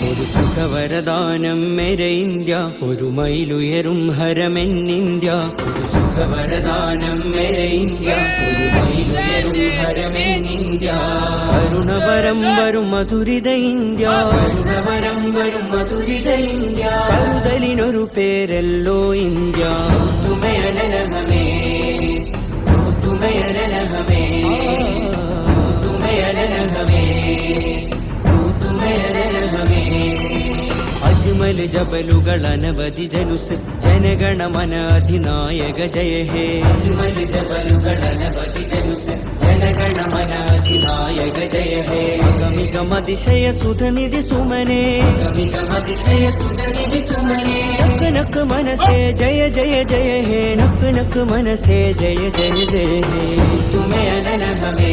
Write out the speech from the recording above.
ഒരു സുഖവരദാനം മേരെ ഇന്ത്യ, ഒരു മൈലുയരും ഹരമെന്നിന്ത്യ. ഒരു സുഖവരദാനം മേരെ ഇന്ത്യ, ഒരു മൈലുയരും ഹരമെന്നിന്ത്യ. കരുണവരം വരും മധുരിത ഇന്ത്യ, കരുണവരം വരും മധുരിത ഇന്ത്യ. കരുതലിനൊരു പേരല്ലോ ഇന്ത്യ. തുമയനഹമേ തുമയനഹമേ തുമയനഹമേ തുമയനഹമേ. അജ്മൽ ജബലുകൾ അനവധി ജനുസ്, ജനഗണമന അധിനായക ജയ ഹേ. അജ്മൽ ജബലുകൾ അനവധി ജനുസ്, ജനഗണമന അധിനായക ജയ ഹേ. ഗമികമതിശയ സുധനിധി സുമനേ, ഗമികമതിശയ സുധനിധി സുമനേ. നക്ക് നക്ക് മനസേ ജയ ജയ ജയ ഹേ, നക്ക് നക്ക് മനസേ ജയ ജയ ജയ ഹേ. തുമേ അനനഹമേ